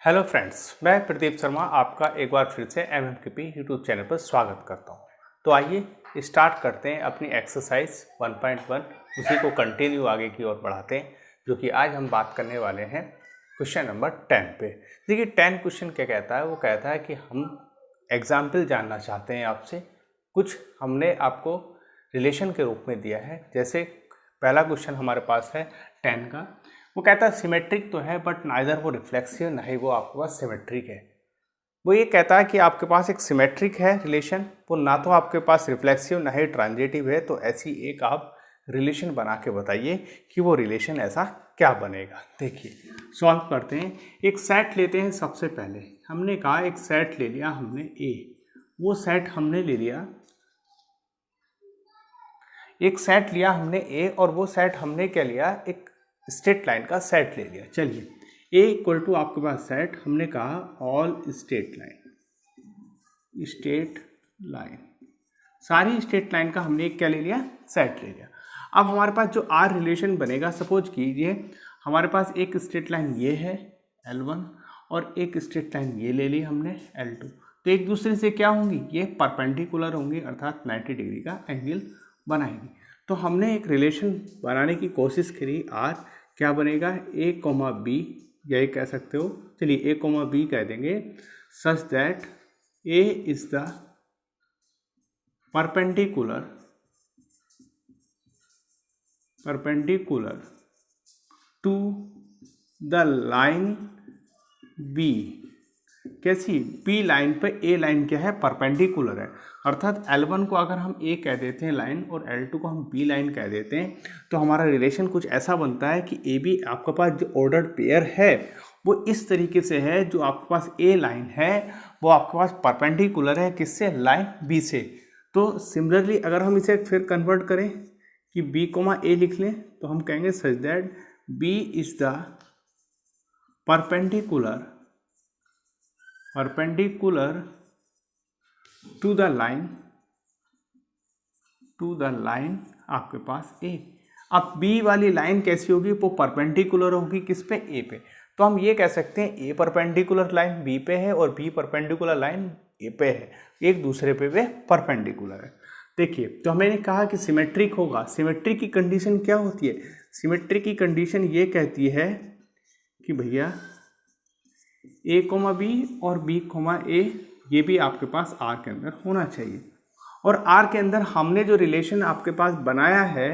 Hello friends, मैं प्रदीप शर्मा आपका एक बार फिर से MMKP यूट्यूब चैनल पर स्वागत करता हूं। तो आइए स्टार्ट करते हैं अपनी एक्सरसाइज 1.1, उसी को कंटिन्यू आगे की ओर बढ़ाते हैं, जो कि आज हम बात करने वाले हैं क्वेश्चन नंबर 10 पे। देखिए 10 क्वेश्चन क्या कहता है, वो कहता है कि हम एग्जाम्पल जानना चाहते हैं आपसे। कुछ हमने आपको रिलेशन के रूप में दिया है। जैसे पहला क्वेश्चन हमारे पास है 10 का, वो कहता है सिमेट्रिक तो है बट नाइदर वो रिफ्लेक्सिव ना ही वो आपके पास सिमेट्रिक है। वो ये कहता है कि आपके पास एक सिमेट्रिक है रिलेशन, वो ना तो आपके पास रिफ्लेक्सिव ना ही ट्रांजिटिव है। तो ऐसी एक आप रिलेशन बना के बताइए कि वो रिलेशन ऐसा क्या बनेगा। देखिए सॉल्व करते हैं। एक सेट लेते हैं। सबसे पहले हमने कहा एक सेट ले लिया हमने ए, वो सेट हमने ले लिया, एक सेट लिया हमने ए और वो सेट हमने क्या लिया, एक स्ट्रेट लाइन का सेट ले लिया। चलिए ए इक्वल टू आपके पास सेट हमने कहा all straight line, straight line, सारी स्ट्रेट लाइन का हमने एक क्या ले लिया, सेट ले लिया। अब हमारे पास जो आर रिलेशन बनेगा, सपोज कीजिए हमारे पास एक स्ट्रेट लाइन ये है L1 और एक स्ट्रेट लाइन ये ले ली हमने L2, तो एक दूसरे से क्या होंगी, ये परपेंडिकुलर होंगी, अर्थात 90 डिग्री का एंगल बनाएंगी। तो हमने एक रिलेशन बनाने की कोशिश करी। आर क्या बनेगा, ए कोमा बी, यही कह सकते हो। चलिए ए कोमा बी कह देंगे, such that a is the perpendicular to the line b. कैसी, बी लाइन पे ए लाइन क्या है, परपेंडिकुलर है। अर्थात L1 को अगर हम ए कह देते हैं लाइन और L2 को हम बी लाइन कह देते हैं, तो हमारा रिलेशन कुछ ऐसा बनता है कि ए बी आपके पास जो ऑर्डर्ड पेयर है वो इस तरीके से है। जो आपके पास ए लाइन है वो आपके पास परपेंडिकुलर है किससे, लाइन बी से। तो सिमिलरली अगर हम इसे फिर कन्वर्ट करें कि बी कोमा ए लिख लें, तो हम कहेंगे such that b is the perpendicular to the line आपके पास ए। अब बी वाली लाइन कैसी होगी, वो परपेंडिकुलर होगी किस पे, ए पे। तो हम ये कह सकते हैं ए परपेंडिकुलर लाइन बी पे है और बी परपेंडिकुलर लाइन ए पे है, एक दूसरे पे वे परपेंडिकुलर है। देखिए तो हमने कहा कि सिमेट्रिक होगा। सिमेट्रिक की कंडीशन क्या होती है, सिमेट्रिक की कंडीशन ये कहती है कि भैया ए कोमा बी और बी कोमा ए ये भी आपके पास आर के अंदर होना चाहिए। और आर के अंदर हमने जो रिलेशन आपके पास बनाया है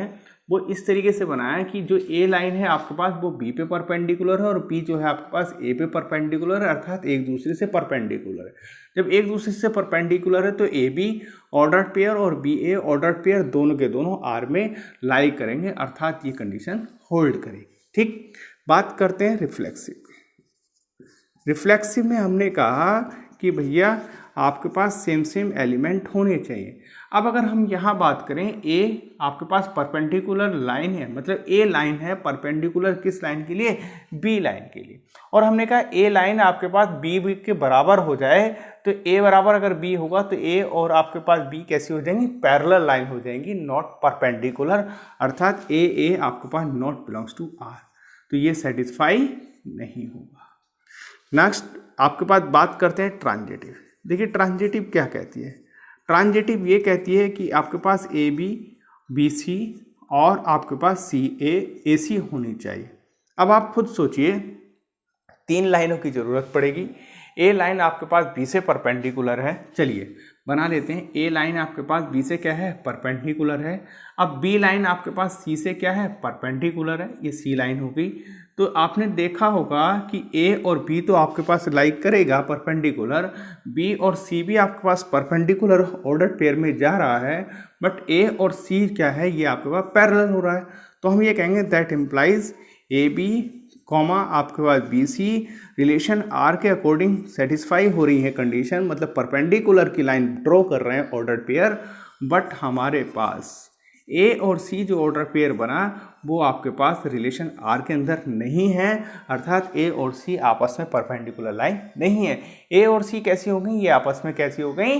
वो इस तरीके से बनाया है कि जो ए लाइन है आपके पास वो बी पे परपेंडिकुलर है और बी जो है आपके पास ए पे परपेंडिकुलर है, अर्थात एक दूसरे से परपेंडिकुलर है। जब एक दूसरे से परपेंडिकुलर है तो ए बी ऑर्डर्ड पेयर और बी ए ऑर्डर्ड पेयर दोनों के दोनों आर में लाई करेंगे, अर्थात ये कंडीशन होल्ड करेगी। ठीक, बात करते हैं रिफ्लेक्सिव। रिफ्लेक्सिव में हमने कहा कि भैया आपके पास सेम एलिमेंट होने चाहिए। अब अगर हम यहाँ बात करें, ए आपके पास परपेंडिकुलर लाइन है, मतलब ए लाइन है परपेंडिकुलर किस लाइन के लिए, बी लाइन के लिए। और हमने कहा ए लाइन आपके पास बी के बराबर हो जाए, तो ए बराबर अगर बी होगा तो ए और आपके पास बी कैसी हो जाएंगी, पैरेलल लाइन हो जाएंगी, नॉट परपेंडिकुलर, अर्थात ए आपके पास नॉट बिलोंग्स टू आर। तो ये सेटिस्फाई नहीं होगा। नेक्स्ट आपके पास बात करते हैं ट्रांजिटिव। देखिए ट्रांजिटिव क्या कहती है, ट्रांजिटिव ये कहती है कि आपके पास ए बी बी सी और आपके पास सी ए सी होनी चाहिए। अब आप खुद सोचिए, 3 लाइनों की ज़रूरत पड़ेगी। ए लाइन आपके पास बी से परपेंडिकुलर है, चलिए बना लेते हैं। ए लाइन आपके पास बी से क्या है, परपेंडिकुलर है। अब बी लाइन आपके पास सी से क्या है, परपेंडिकुलर है, ये सी लाइन हो गई। तो आपने देखा होगा कि ए और बी तो आपके पास लाइक करेगा परपेंडिकुलर, बी और सी भी आपके पास परपेंडिकुलर ऑर्डर पेयर में जा रहा है, बट ए और सी क्या है, ये आपके पास पैरेलल हो रहा है। तो हम ये कहेंगे that implies a b comma आपके पास बी सी रिलेशन आर के अकॉर्डिंग सेटिस्फाई हो रही है कंडीशन, मतलब परपेंडिकुलर की लाइन ड्रॉ कर रहे हैं ऑर्डर पेयर, बट हमारे पास ए और सी जो ऑर्डर पेयर बना वो आपके पास रिलेशन आर के अंदर नहीं है, अर्थात ए और सी आपस में परपेंडिकुलर लाइन नहीं है। ए और सी कैसी हो गई, ये आपस में कैसी हो गई,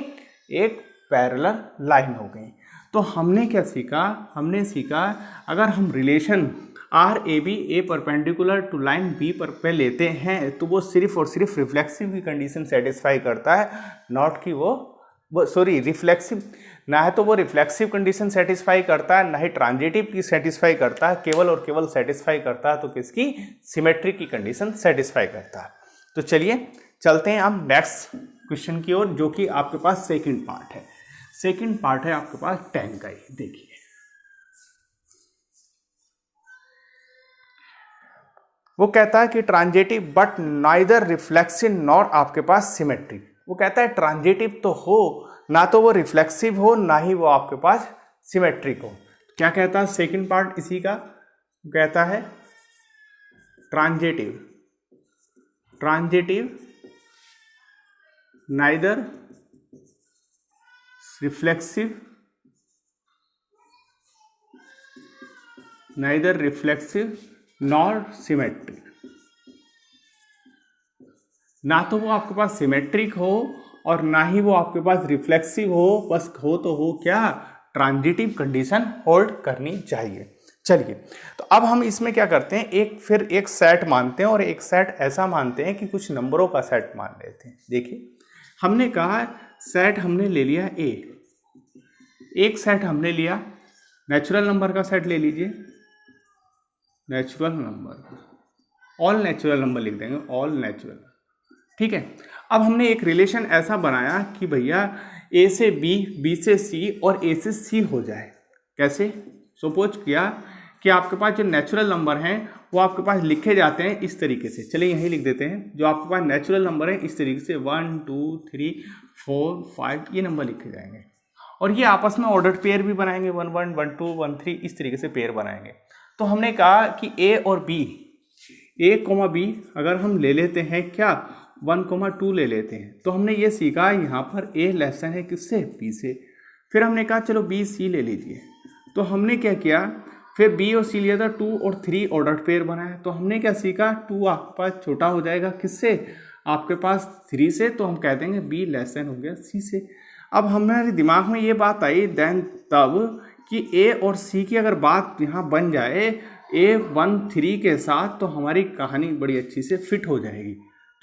एक पैरेलल लाइन हो गई। तो हमने क्या सीखा, हमने सीखा अगर हम relation R a b a perpendicular to line b पर पे लेते हैं तो वो सिर्फ और सिर्फ रिफ्लेक्सिव की कंडीशन सेटिस्फाई करता है, नॉट कि वो सॉरी रिफ्लेक्सिव, ना है तो वो रिफ्लेक्सिव कंडीशन सेटिस्फाई करता है, ना ही ट्रांजिटिव की सेटिस्फाई करता है, केवल और केवल सेटिस्फाई करता है तो किसकी, सिमेट्री की कंडीशन सेटिस्फाई करता है। तो चलिए चलते हैं हम नेक्स्ट क्वेश्चन की ओर, जो कि आपके पास सेकंड पार्ट है। सेकंड पार्ट है आपके पास 10 का ही। देखिए वो कहता है कि transitive but neither reflexive nor आपके पास सिमेट्रिक। वो कहता है ट्रांजिटिव तो हो, ना तो वो रिफ्लेक्सिव हो, ना ही वो आपके पास सिमेट्रिक हो। क्या कहता है सेकंड पार्ट इसी का, कहता है transitive neither reflexive nor symmetric. ना तो वो आपके पास सिमेट्रिक हो और ना ही वो आपके पास रिफ्लेक्सिव हो, बस हो तो हो क्या, ट्रांजिटिव कंडीशन होल्ड करनी चाहिए। चलिए तो अब हम इसमें क्या करते हैं, एक सेट मानते हैं और एक सेट ऐसा मानते हैं कि कुछ नंबरों का सेट मान लेते हैं। देखिए हमने कहा सेट हमने ले लिया ए, एक सेट हमने लिया नेचुरल नंबर का सेट ले लीजिए, natural number, all natural number लिख देंगे, ऑल नेचुरल, ठीक है। अब हमने एक रिलेशन ऐसा बनाया कि भैया ए से बी, बी से सी और ए से सी हो जाए। कैसे, सपोज किया कि आपके पास जो नेचुरल नंबर हैं वो आपके पास लिखे जाते हैं इस तरीके से, चलिए यहीं लिख देते हैं, जो आपके पास नेचुरल नंबर है इस तरीके से 1 2 3 4 5 ये नंबर लिखे जाएंगे और ये आपस में ऑर्डर्ड पेयर भी बनाएंगे, 1 1 1 2 1 3 इस तरीके से पेयर बनाएंगे। तो हमने कहा कि ए और बी, ए कोमा बी अगर हम ले लेते हैं क्या 1,2 ले लेते हैं, तो हमने ये सीखा यहाँ पर ए लेसन है किससे, बी से। फिर हमने कहा चलो बी सी ले लीजिए, तो हमने क्या किया, फिर बी और सी लिया था, 2 और 3 ऑर्डर्ड पेयर बनाया। तो हमने क्या सीखा, 2 आपके पास छोटा हो जाएगा किससे, आपके पास 3 से, तो हम कह देंगे बी लेसन हो गया सी से। अब हमारे दिमाग में ये बात आई देन तब कि ए और सी की अगर बात यहाँ बन जाए A13 के साथ, तो हमारी कहानी बड़ी अच्छी से फिट हो जाएगी।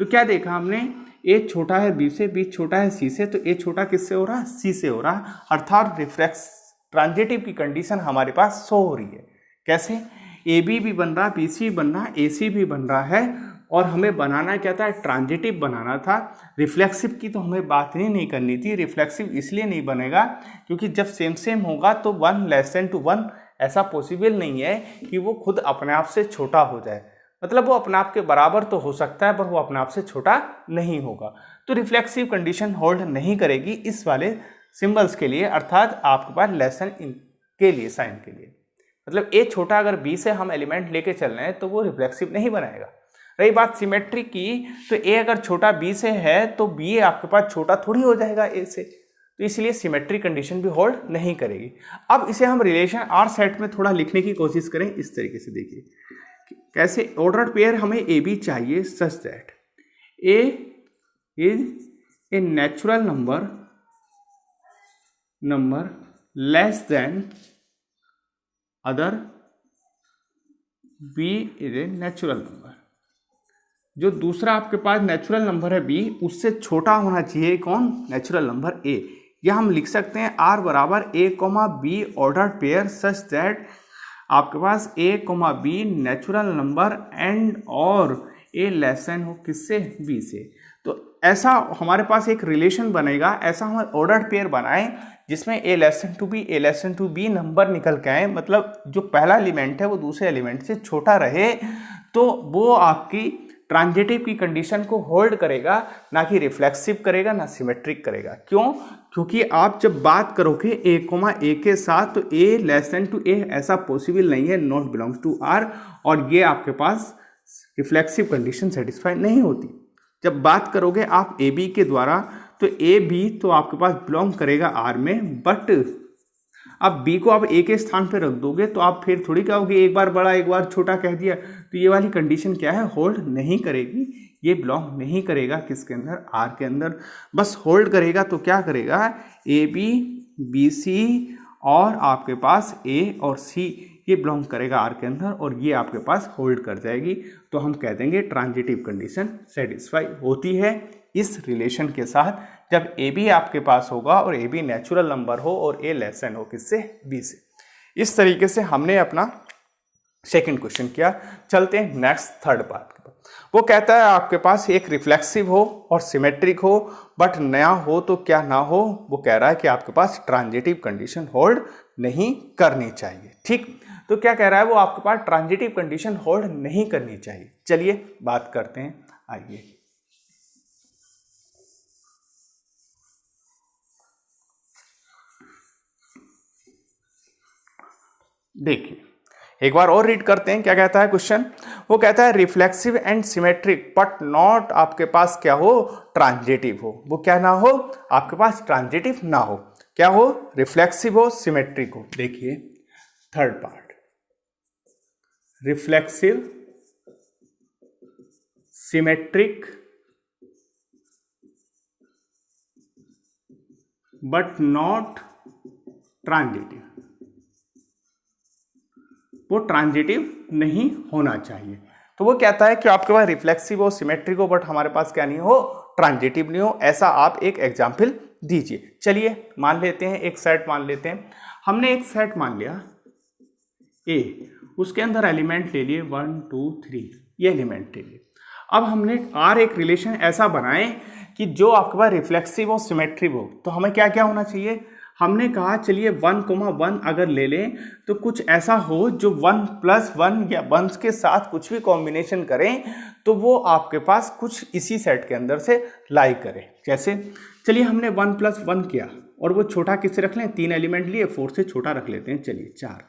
तो क्या देखा हमने, ए छोटा है बी से, बी छोटा है सी से, तो ए छोटा किससे हो रहा है, सी से हो रहा है, अर्थात रिफ्लेक्स ट्रांजिटिव की कंडीशन हमारे पास शो हो रही है। कैसे, ए बी भी बन रहा, बी सी बन रहा, ए सी भी बन रहा है, और हमें बनाना क्या था, ट्रांजिटिव बनाना था। रिफ्लेक्सिव की तो हमें बात नहीं करनी थी। रिफ्लेक्सिव इसलिए नहीं बनेगा क्योंकि जब सेम सेम होगा तो 1 लेसन टू 1 ऐसा पॉसिबल नहीं है कि वो खुद अपने आप से छोटा हो जाए, मतलब वो अपने आप के बराबर तो हो सकता है पर वो अपने आप से छोटा नहीं होगा। तो रिफ्लेक्सिव कंडीशन होल्ड नहीं करेगी इस वाले सिंबल्स के लिए, अर्थात आपके पास लेसन के लिए, साइन के लिए, मतलब ए छोटा अगर बी से हम एलिमेंट लेके चल रहे हैं तो वो रिफ्लेक्सिव नहीं बनाएगा। रही बात सिमेट्री की, तो ए अगर छोटा बी से है तो बी आपके पास छोटा थोड़ी हो जाएगा ए से, तो इसलिए सिमेट्री कंडीशन भी होल्ड नहीं करेगी। अब इसे हम रिलेशन आर सेट में थोड़ा लिखने की कोशिश करें इस तरीके से। देखिए कैसे, ऑर्डर्ड पेयर हमें ए बी चाहिए such that a is a natural number less than other, b is a natural number. जो दूसरा आपके पास नेचुरल नंबर है बी, उससे छोटा होना चाहिए कौन, नेचुरल नंबर ए। या हम लिख सकते हैं आर बराबर A comma B ordered pair such that आपके पास A comma B natural number and और ए लेसन हो किससे, बी से। तो ऐसा हमारे पास एक रिलेशन बनेगा, ऐसा हम ऑर्डर्ड पेयर बनाएं जिसमें a less than to b number निकल के आए, मतलब जो पहला एलिमेंट है वो दूसरे एलिमेंट से छोटा रहे, तो वो आपकी ट्रांजिटिव की कंडीशन को होल्ड करेगा, ना कि रिफ्लेक्सिव करेगा, ना सिमेट्रिक करेगा। क्यों, क्योंकि आप जब बात करोगे ए कोमा ए के साथ, तो ए लेसन टू ए ऐसा पॉसिबल नहीं है, नॉट बिलोंग्स टू आर, और ये आपके पास रिफ्लेक्सिव कंडीशन सेटिस्फाई नहीं होती। जब बात करोगे आप ए बी के द्वारा, तो ए बी तो आपके पास बिलोंग करेगा आर में, बट अब बी को आप ए के स्थान पे रख दोगे तो आप फिर थोड़ी कहोगे एक बार बड़ा एक बार छोटा कह दिया, तो ये वाली कंडीशन क्या है, होल्ड नहीं करेगी, ये बिलोंग नहीं करेगा किसके अंदर, आर के अंदर। बस होल्ड करेगा तो क्या करेगा, ए बी बी सी और आपके पास ए और सी, ये बिलोंग करेगा आर के अंदर और ये आपके पास होल्ड कर जाएगी। तो हम कह देंगे ट्रांजिटिव कंडीशन सेटिस्फाई होती है इस रिलेशन के साथ जब ए बी आपके पास होगा और ए बी नेचुरल नंबर हो और ए लेस देन हो किससे, बी से। इस तरीके से हमने अपना सेकंड क्वेश्चन किया। चलते हैं नेक्स्ट थर्ड पार्ट के पास। वो कहता है आपके पास एक रिफ्लेक्सिव हो और सिमेट्रिक हो बट नया हो तो क्या ना हो, वो कह रहा है कि आपके पास ट्रांजिटिव कंडीशन होल्ड नहीं करनी चाहिए। ठीक, तो क्या कह रहा है वो, आपके पास ट्रांजिटिव कंडीशन होल्ड नहीं करनी चाहिए। चलिए बात करते हैं, आइए। देखिए एक बार और रीड करते हैं क्या कहता है क्वेश्चन। वो कहता है reflexive and symmetric but not आपके पास क्या हो, ट्रांजिटिव हो। वो क्या ना हो, आपके पास ट्रांजिटिव ना हो, क्या हो, रिफ्लेक्सिव हो सिमेट्रिक हो। देखिए third part, reflexive symmetric but not transitive, वो ट्रांजिटिव नहीं होना चाहिए। तो वो कहता है कि आपके पास रिफ्लेक्सिव हो सिमेट्रिक हो बट हमारे पास क्या नहीं हो, ट्रांजिटिव नहीं हो। ऐसा आप एक एग्जाम्पल दीजिए। चलिए मान लेते हैं, एक सेट मान लेते हैं। हमने एक सेट मान लिया ए, उसके अंदर एलिमेंट ले लिए 1 2 3, ये एलिमेंट ले लिए। अब हमने आर एक रिलेशन ऐसा बनाए कि जो आपके पास रिफ्लेक्सिव और सिमेट्रिक हो। तो हमें क्या क्या होना चाहिए, हमने कहा चलिए 1,1 अगर ले लें तो कुछ ऐसा हो जो 1+1 या 1 के साथ कुछ भी कॉम्बिनेशन करें तो वो आपके पास कुछ इसी सेट के अंदर से लाई करे। जैसे चलिए हमने 1+1 किया और वो छोटा किससे रख लें, 3 एलिमेंट लिए, 4 से छोटा रख लेते हैं, चलिए 4।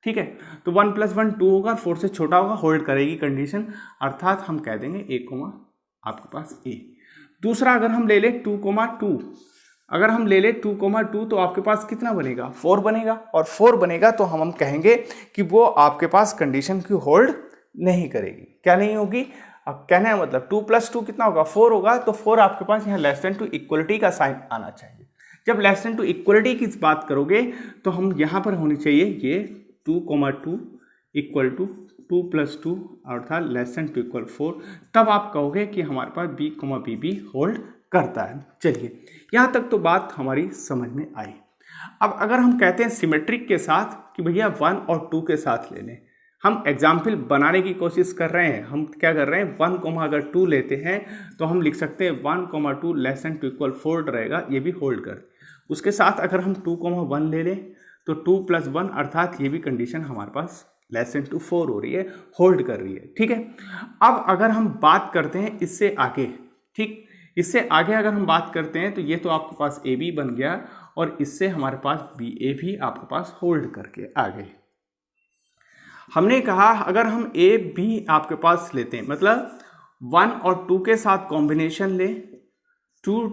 ठीक है, तो 1+1 2 होगा, 4 से छोटा होगा, होल्ड करेगी कंडीशन, अर्थात हम कह देंगे ए कोमा आपके पास ए। दूसरा अगर हम ले ले 2,2, अगर हम ले ले 2,2 तो आपके पास कितना बनेगा, 4 बनेगा, और 4 बनेगा तो हम कहेंगे कि वो आपके पास कंडीशन की होल्ड नहीं करेगी। क्या नहीं होगी, अब कहने का मतलब 2+2 कितना होगा, 4 होगा, तो 4 आपके पास यहाँ लेस देन टू इक्वलिटी का साइन आना चाहिए। जब लेस देन टू इक्वलिटी की बात करोगे तो हम यहाँ पर होनी चाहिए ये 2,2 इक्वल टू 2+2 अर्थात लेस देन टू इक्वल 4, तब आप कहोगे कि हमारे पास b, b होल्ड करता है। चलिए यहाँ तक तो बात हमारी समझ में आई। अब अगर हम कहते हैं सिमेट्रिक के साथ कि भैया 1 और 2 के साथ ले लें, हम एग्जाम्पल बनाने की कोशिश कर रहे हैं। हम क्या कर रहे हैं, 1, अगर 2 लेते हैं तो हम लिख सकते हैं 1,2 लेस देन टू इक्वल 4 रहेगा, ये भी होल्ड कर। उसके साथ अगर हम 2,1 ले लें तो 2+1 अर्थात ये भी कंडीशन हमारे पास लेस देन टू 4 हो रही है, होल्ड कर रही है। ठीक है, अब अगर हम बात करते हैं इससे आगे, ठीक, इससे आगे अगर हम बात करते हैं तो ये तो आपके पास ए बी बन गया और इससे हमारे पास बी ए भी आपके पास होल्ड करके आ गए। हमने कहा अगर हम ए बी आपके पास लेते हैं, मतलब 1 और 2 के साथ कॉम्बिनेशन ले, 2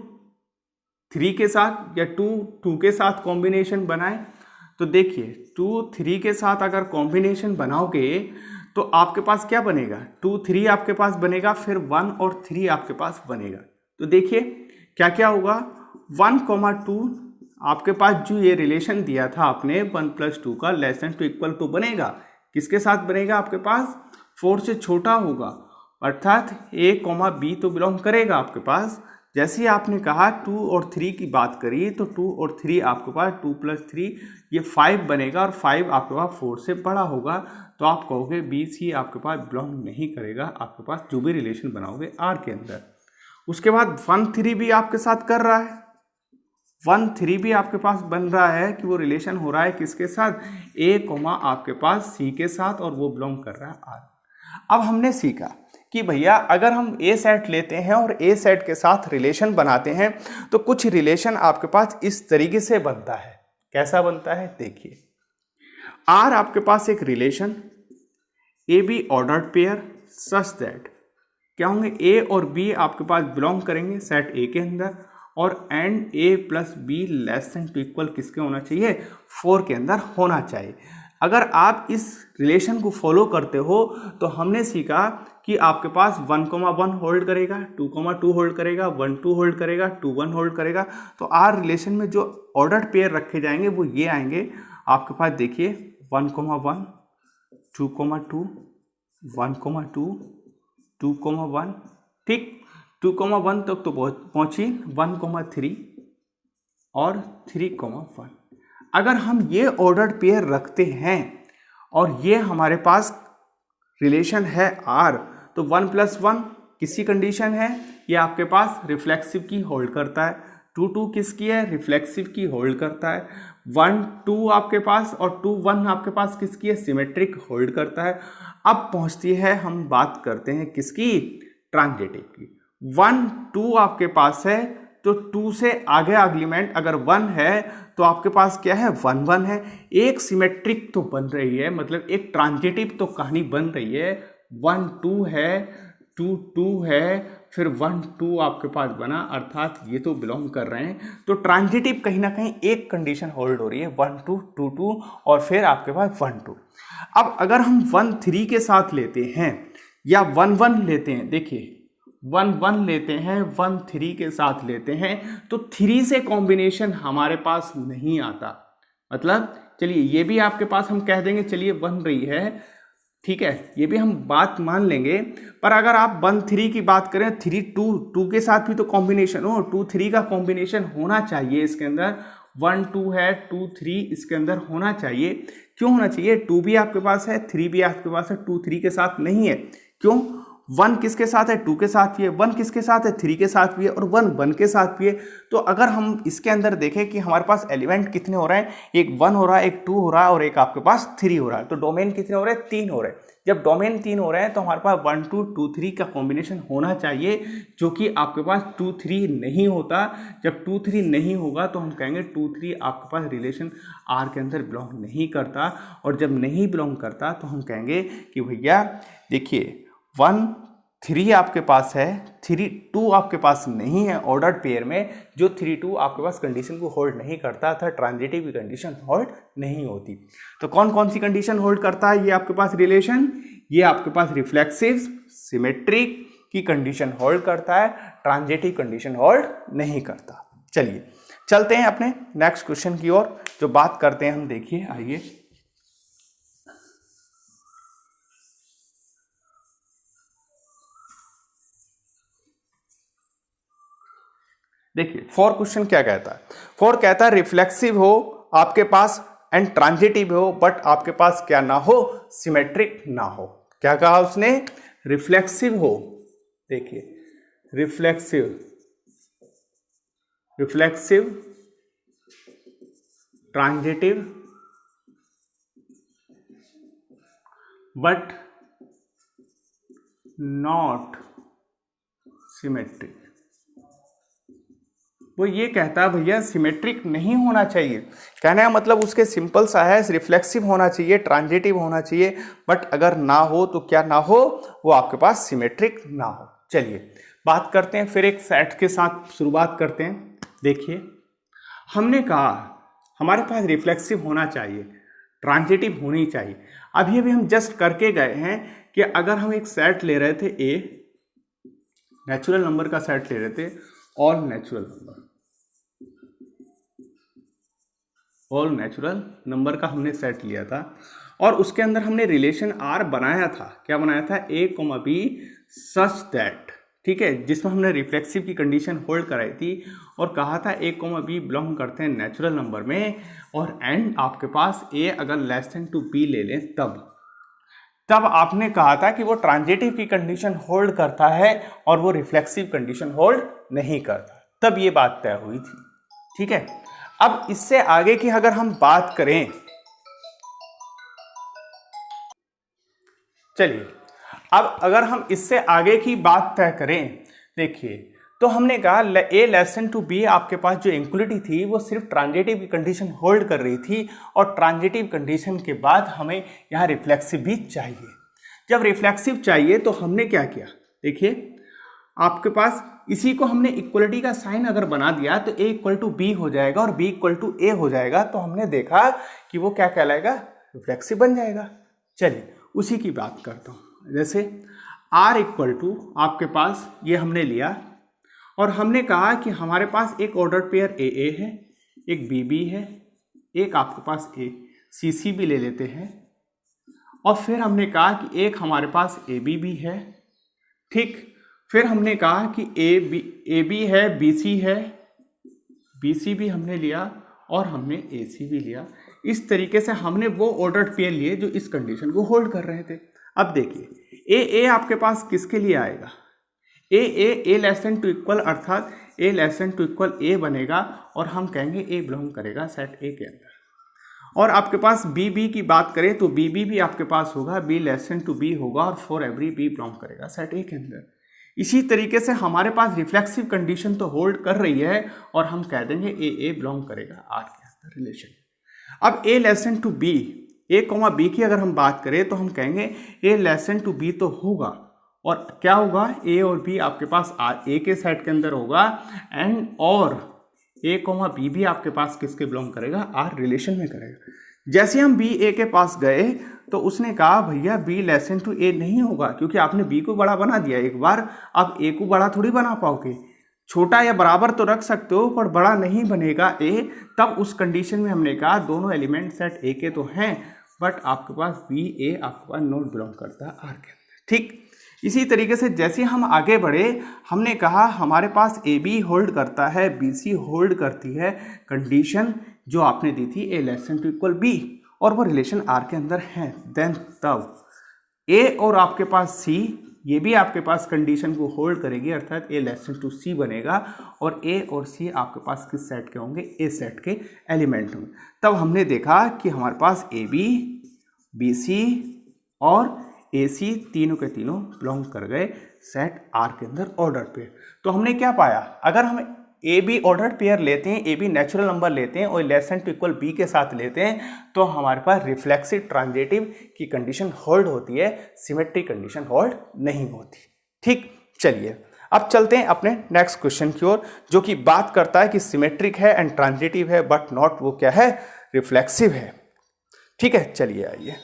3 के साथ या 2 2 के साथ कॉम्बिनेशन बनाए, तो देखिए 2 3 के साथ अगर कॉम्बिनेशन बनाओगे तो आपके पास क्या बनेगा, 2 3 आपके पास बनेगा, फिर 1 और 3 आपके पास बनेगा। तो देखिए क्या क्या होगा, 1,2 आपके पास जो ये रिलेशन दिया था आपने 1+2 का less than to equal to बनेगा, किसके साथ बनेगा, आपके पास 4 से छोटा होगा, अर्थात a, b तो बिलोंग करेगा आपके पास। जैसे ही आपने कहा 2 और 3 की बात करी तो 2 और 3 आपके पास 2+3 ये 5 बनेगा और 5 आपके पास 4 से बड़ा होगा, तो आप कहोगे बी सी आपके पास बिलोंग नहीं करेगा आपके पास जो भी रिलेशन बनाओगे आर के अंदर। उसके बाद 1 3 भी आपके साथ कर रहा है, 1 3 भी आपके पास बन रहा है कि वो रिलेशन हो रहा है किसके साथ, a, आपके पास c के साथ, और वो बिलोंग कर रहा है r। अब हमने सीखा कि भैया अगर हम ए सेट लेते हैं और ए सेट के साथ रिलेशन बनाते हैं तो कुछ रिलेशन आपके पास इस तरीके से बनता है। कैसा बनता है, देखिए आर आपके पास एक relation A B ordered pair such that क्या होंगे, ए और बी आपके पास बिलोंग करेंगे सेट ए के अंदर, और and a plus b less than to equal किसके होना चाहिए, 4 के अंदर होना चाहिए। अगर आप इस रिलेशन को फॉलो करते हो तो हमने सीखा कि आपके पास 1,1 होल्ड करेगा, 2,2 होल्ड करेगा, 1,2 होल्ड करेगा, 2,1 होल्ड करेगा। तो आर रिलेशन में जो ऑर्डर्ड पेयर रखे जाएंगे वो ये आएंगे आपके पास, देखिए 1,1 2,2, 1,2, 2,1, ठीक, 2,1 तक तो पहुंची, 1,3 और 3,1। अगर हम ये ऑर्डर्ड पेयर रखते हैं और ये हमारे पास रिलेशन है R, तो 1 + 1 किसकी कंडीशन है, ये आपके पास रिफ्लेक्सिव की होल्ड करता है। 2 किसकी है, रिफ्लेक्सिव की होल्ड करता है। 1 2 आपके पास और 2 1 आपके पास किसकी है, सिमेट्रिक होल्ड करता है। अब पहुंचती है, हम बात करते हैं किसकी, ट्रांजिटिव की। 1 2 आपके पास है, तो 2 से आगे आर्ग्यूमेंट अगर 1 है तो आपके पास क्या है, 1 1 है। एक सिमेट्रिक तो बन रही है, मतलब एक ट्रांजिटिव तो कहानी बन रही है। 1 2 है, 2 2 है, फिर 1 2 आपके पास बना, अर्थात ये तो बिलोंग कर रहे हैं। तो ट्रांजिटिव कहीं ना कहीं एक कंडीशन होल्ड हो रही है, 1 2 2 2 और फिर आपके पास 1 2। अब अगर हम 1 3 के साथ लेते हैं या 1 1 लेते हैं, देखिए 1 1 लेते हैं, 1 3 के साथ लेते हैं, तो 3 से कॉम्बिनेशन हमारे पास नहीं आता। मतलब चलिए ये भी आपके पास हम कह देंगे, चलिए बन रही है, ठीक है, ये भी हम बात मान लेंगे। पर अगर आप 1 3 की बात करें, 3 2 2 के साथ भी तो कॉम्बिनेशन हो, 2 3 का कॉम्बिनेशन होना चाहिए इसके अंदर। 1 2 है, 2 3 इसके अंदर होना चाहिए। क्यों होना चाहिए, 2 भी आपके पास है, 3 भी आपके पास है, 2 3 के साथ नहीं है। क्यों, 1 किसके साथ है, 2 के साथ भी है, 1 किसके साथ है, 3 के साथ भी है, और 1 1 के साथ भी है। तो अगर हम इसके अंदर देखें कि हमारे पास एलिमेंट कितने हो रहे हैं, एक 1 हो रहा है, एक 2 हो रहा है और एक आपके पास 3 हो रहा है, तो डोमेन कितने हो रहे हैं, 3 हो रहे हैं। जब डोमेन 3 हो रहे हैं तो हमारे पास 1 2 2 3 का कॉम्बिनेशन होना चाहिए, जो कि आपके पास 2 3 नहीं होता। जब 2 3 नहीं होगा तो हम कहेंगे 2 3 आपके पास रिलेशन R के अंदर बिलोंग नहीं करता। और जब नहीं बिलोंग करता तो हम कहेंगे कि भैया देखिए 1 3 आपके पास है, 3 2 आपके पास नहीं है ऑर्डर्ड पेयर में, जो 3 2 आपके पास कंडीशन को होल्ड नहीं करता था, ट्रांजिटिव की कंडीशन होल्ड नहीं होती। तो कौन कौन सी कंडीशन होल्ड करता है ये आपके पास रिलेशन, ये आपके पास रिफ्लेक्सिव सिमेट्रिक की कंडीशन होल्ड करता है, ट्रांजिटिव कंडीशन होल्ड नहीं करता। चलिए चलते हैं अपने नेक्स्ट क्वेश्चन की ओर, जो बात करते हैं हम, देखिए आइए। देखिए 4 क्वेश्चन क्या कहता है, 4 कहता है रिफ्लेक्सिव हो आपके पास एंड ट्रांजिटिव हो, बट आपके पास क्या ना हो, सिमेट्रिक ना हो। क्या कहा उसने, रिफ्लेक्सिव हो, देखिए reflexive transitive but not symmetric. वो ये कहता है भैया सिमेट्रिक नहीं होना चाहिए, कहने का मतलब उसके सिंपल सा है, रिफ्लेक्सिव होना चाहिए, ट्रांजिटिव होना चाहिए, बट अगर ना हो तो क्या ना हो, वो आपके पास सिमेट्रिक ना हो। चलिए बात करते हैं, फिर एक सेट के साथ शुरुआत करते हैं। देखिए हमने कहा हमारे पास रिफ्लेक्सिव होना चाहिए, ट्रांजिटिव होनी चाहिए। अभी हम जस्ट करके गए हैं कि अगर हम एक सेट ले रहे थे, ए नेचुरल नंबर का सेट ले रहे थे, ऑल नेचुरल नंबर का हमने सेट लिया था, और उसके अंदर हमने रिलेशन R बनाया था। क्या बनाया था, A, B सच दैट, ठीक है, जिसमें हमने रिफ्लेक्सिव की कंडीशन होल्ड कराई थी और कहा था A, B बिलोंग करते हैं नेचुरल नंबर में, और एंड आपके पास A अगर लेस देन टू B ले लें तब आपने कहा था कि वो ट्रांजिटिव की कंडीशन होल्ड करता है और वो रिफ्लेक्सिव कंडीशन होल्ड नहीं करता, तब ये बात तय हुई थी। ठीक है, अब इससे आगे की अगर हम बात करें, चलिए अब अगर हम इससे आगे की बात तय करें, देखिए तो हमने कहा A less than to B आपके पास जो इक्वलिटी थी वो सिर्फ ट्रांजिटिव की कंडीशन होल्ड कर रही थी, और ट्रांजिटिव कंडीशन के बाद हमें यहाँ रिफ्लेक्सिव भी चाहिए। जब रिफ्लेक्सिव चाहिए तो हमने क्या किया, देखिए आपके पास इसी को हमने इक्वलिटी का साइन अगर बना दिया तो A इक्वल टू B हो जाएगा और B इक्वल टू A हो जाएगा, तो हमने देखा कि वो क्या कहलाएगा, रिफ्लेक्सिव बन जाएगा। चलिए उसी की बात करता हूँ, जैसे R इक्वल टू आपके पास ये हमने लिया और हमने कहा कि हमारे पास एक ऑर्डर पेयर AA है, एक BB है, एक आपके पास CC भी ले लेते हैं, और फिर हमने कहा कि एक हमारे पास ए बी भी है, ठीक। फिर हमने कहा कि ए बी है, बी सी है, बी सी भी हमने लिया और हमने ए सी भी लिया। इस तरीके से हमने वो ऑर्डर्ड पेयर लिए जो इस कंडीशन को होल्ड कर रहे थे। अब देखिए ए आपके पास किसके लिए आएगा, ए लेस देन टू इक्वल, अर्थात ए लेस देन टू इक्वल ए बनेगा और हम कहेंगे ए बिलोंग करेगा सेट ए के अंदर। और आपके पास बी की बात करें तो बी भी आपके पास होगा, b less than to b होगा और फॉर एवरी बी बिलोंग करेगा सेट ए के अंदर। इसी तरीके से हमारे पास रिफ्लेक्सिव कंडीशन तो होल्ड कर रही है और हम कह देंगे ए बिलोंग करेगा आर के अंदर रिलेशन। अब A less than to B, A comma B की अगर हम बात करें तो हम कहेंगे A less than to B तो होगा, और क्या होगा, ए और बी आपके पास आर ए के सेट के अंदर होगा, एंड और ए कॉमा बी भी आपके पास किसके बिलोंग करेगा, आर रिलेशन में करेगा। जैसे हम बी ए के पास गए तो उसने कहा भैया बी लेस देन टू ए नहीं होगा, क्योंकि आपने बी को बड़ा बना दिया एक बार, अब ए को बड़ा थोड़ी बना पाओगे, छोटा या बराबर तो रख सकते हो पर बड़ा नहीं बनेगा ए। तब उस कंडीशन में हमने कहा दोनों एलिमेंट सेट ए के तो हैं, बट आपके पास बी ए आपके पास नॉट बिलोंग करता है आर के अंदर, ठीक। इसी तरीके से जैसे हम आगे बढ़े, हमने कहा हमारे पास ए बी होल्ड करता है, बी सी होल्ड करती है कंडीशन जो आपने दी थी A less than to equal B, और वो रिलेशन आर के अंदर है। देन तब ए और आपके पास सी, ये भी आपके पास कंडीशन को होल्ड करेगी, अर्थात ए लेस देन टू सी बनेगा, और ए और सी आपके पास किस सेट के होंगे, ए सेट के एलिमेंट होंगे। तब हमने देखा कि हमारे पास ए बी, बी सी और ए सी तीनों के तीनों बिलोंग कर गए सेट आर के अंदर ऑर्डर पेयर। तो हमने क्या पाया, अगर हम ए बी ऑर्डर पेयर लेते हैं, ए बी नेचुरल नंबर लेते हैं और less than to equal b के साथ लेते हैं, तो हमारे पास रिफ्लेक्सिव ट्रांजिटिव की कंडीशन होल्ड होती है, सिमेट्री कंडीशन होल्ड नहीं होती, ठीक। चलिए अब चलते हैं अपने नेक्स्ट क्वेश्चन की ओर, जो कि बात करता है कि सिमेट्रिक है एंड ट्रांजिटिव है बट नॉट वो क्या है, रिफ्लेक्सिव है, ठीक है। चलिए आइए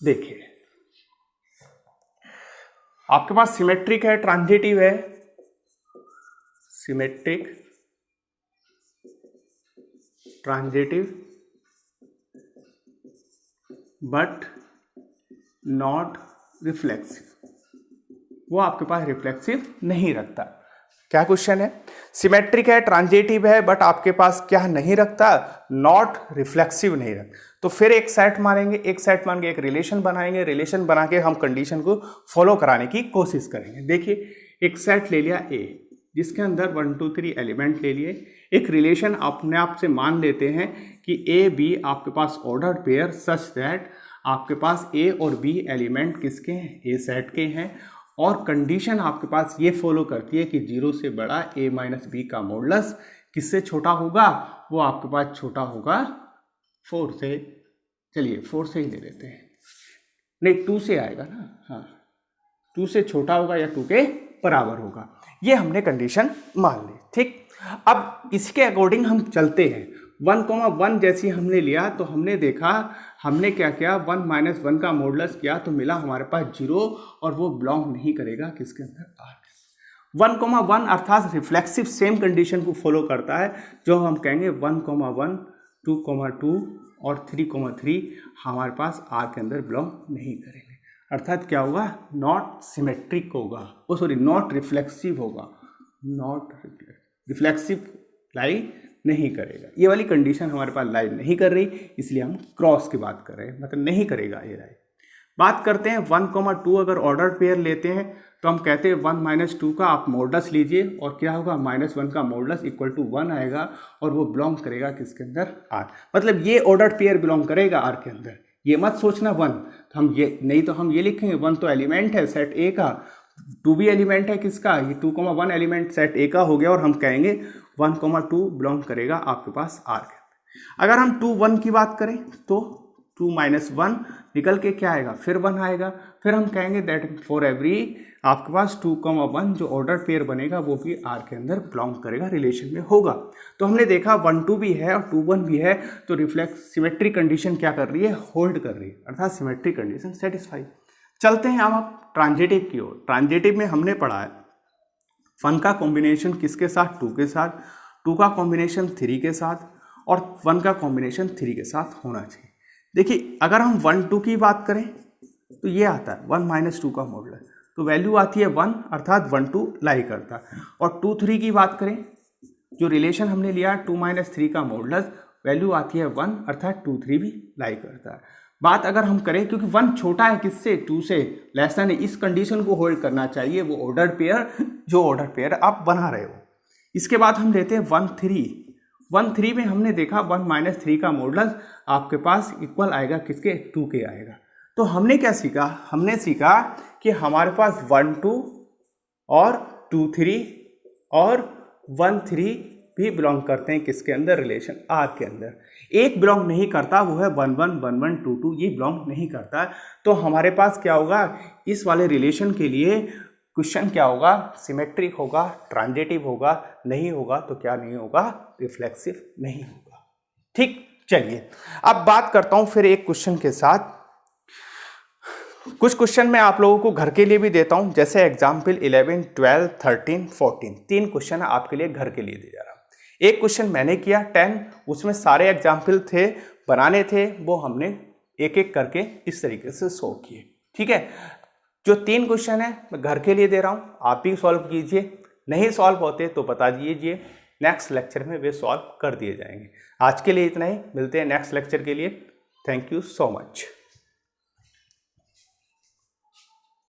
देखिए, आपके पास सिमेट्रिक है, ट्रांजिटिव है, symmetric, transitive but not reflexive, वो आपके पास रिफ्लेक्सिव नहीं रखता। क्या क्वेश्चन है, सिमेट्रिक है, ट्रांजिटिव है बट आपके पास क्या नहीं रखता, नॉट रिफ्लेक्सिव नहीं रखता। तो फिर एक सेट मानेंगे, एक सेट मान के एक रिलेशन बनाएंगे, रिलेशन बना के हम कंडीशन को फॉलो कराने की कोशिश करेंगे। देखिए एक सेट ले लिया ए, जिसके अंदर 1 2 3 एलिमेंट ले लिए, एक रिलेशन अपने आप से मान लेते हैं कि ए बी आपके पास ऑर्डर्ड पेयर सच दैट आपके पास ए और बी एलिमेंट किसके हैं, ए सेट के हैं, और कंडीशन आपके पास ये फॉलो करती है कि 0 से बड़ा a माइनस बी का मॉडुलस किससे छोटा होगा, वो आपके पास छोटा होगा 4 से। चलिए 4 से ही ले लेते हैं, नहीं 2 से आएगा ना, हाँ 2 से छोटा होगा या 2 के बराबर होगा, ये हमने कंडीशन मान ली, ठीक। अब इसके अकॉर्डिंग हम चलते हैं, 1,1 जैसी हमने लिया तो हमने देखा, हमने क्या किया, 1 माइनस 1 का मॉडुलस किया तो मिला हमारे पास 0, और वो बिलोंग नहीं करेगा किसके अंदर, आर। 1,1 अर्थात रिफ्लेक्सिव सेम कंडीशन को फॉलो करता है, जो हम कहेंगे 1,1 2,2 और 3,3 हमारे पास आर के अंदर बिलोंग नहीं करेंगे, अर्थात क्या होगा, नॉट सिमेट्रिक होगा, ओ सॉरी नॉट रिफ्लेक्सिव होगा, नॉट रिफ्लेक्सिव लाई नहीं करेगा। ये वाली कंडीशन हमारे पास लाई नहीं कर रही, इसलिए हम क्रॉस की बात कर रहे हैं, मतलब नहीं करेगा ये लाई। बात करते हैं 1,2 अगर ऑर्डर पेयर लेते हैं तो हम कहते हैं 1 माइनस 2 का आप मॉडुलस लीजिए, और क्या होगा, -1 का मॉडुलस इक्वल टू 1 आएगा, और वो बिलोंग करेगा किसके अंदर, आर। मतलब ये ऑर्डर पेयर बिलोंग करेगा आर के अंदर, ये मत सोचना 1, हम ये नहीं तो हम ये लिखेंगे 1 तो एलिमेंट है सेट ए का, 2 भी एलिमेंट है किसका, ये 2,1 एलिमेंट सेट ए का हो गया, और हम कहेंगे 1,2 बिलोंग करेगा आपके पास आर के अंदर। अगर हम 2 1 की बात करें तो 2 माइनस 1 निकल के क्या आएगा, फिर 1 आएगा, फिर हम कहेंगे दैट फॉर एवरी आपके पास 2,1 जो ऑर्डर पेयर बनेगा वो भी आर के अंदर बिलोंग करेगा, रिलेशन में होगा। तो हमने देखा 1 2 भी है और 2 1 भी है, तो रिफ्लेक्स सिमेट्री कंडीशन क्या कर रही है, होल्ड कर रही है, अर्थात सिमेट्री कंडीशन सेटिस्फाई। चलते हैं हम अब ट्रांजिटिव की ओर। ट्रांजिटिव में हमने पढ़ा है 1 का कॉम्बिनेशन किसके साथ, 2 के साथ, 2 का कॉम्बिनेशन 3 के साथ और 1 का कॉम्बिनेशन 3 के साथ होना चाहिए। देखिए अगर हम 1 2 की बात करें तो ये आता है 1 माइनस 2 का मॉडुलस, तो वैल्यू आती है 1 अर्थात 1 2 लाई करता है। और 2 3 की बात करें, जो रिलेशन हमने लिया 2 माइनस 3 का मॉडुलस, वैल्यू आती है 1 अर्थात 2 3 भी लाई करता है। बात अगर हम करें, क्योंकि 1 छोटा है किससे, 2 से, लेस देन, इस कंडीशन को होल्ड करना चाहिए, वो ऑर्डर पेयर, जो ऑर्डर पेयर आप बना रहे हो। इसके बाद हम लेते हैं 1 3। 1 3 में हमने देखा 1 माइनस 3 का मॉडुलस आपके पास इक्वल आएगा किसके, 2 के आएगा। तो हमने क्या सीखा, हमने सीखा कि हमारे पास 1 2 और 2 3 और 1 3 भी बिलोंग करते हैं किसके अंदर, रिलेशन आर के अंदर। एक बिलोंग नहीं करता, वो है 1 1 1 1 2 2, ये बिलोंग नहीं करता। तो हमारे पास क्या होगा, इस वाले रिलेशन के लिए क्वेश्चन क्या होगा, सिमेट्रिक होगा, ट्रांजिटिव होगा, नहीं होगा तो क्या नहीं होगा, रिफ्लेक्सिव नहीं होगा। ठीक, चलिए अब बात करता हूं फिर एक क्वेश्चन के साथ। कुछ क्वेश्चन मैं आप लोगों को घर के लिए भी देता हूं, जैसे एग्जाम्पल 11 12 13 14, 3 क्वेश्चन आपके लिए घर के लिए दे जा रहा हूं। एक क्वेश्चन मैंने किया 10, उसमें सारे एग्जाम्पल थे, बनाने थे, वो हमने एक एक करके इस तरीके से सॉल्व किए। ठीक है, जो 3 क्वेश्चन है मैं घर के लिए दे रहा हूं, आप भी सॉल्व कीजिए, नहीं सॉल्व होते तो बता दीजिए, नेक्स्ट लेक्चर में वे सॉल्व कर दिए जाएंगे। आज के लिए इतना ही, मिलते हैं नेक्स्ट लेक्चर के लिए। Thank you so much.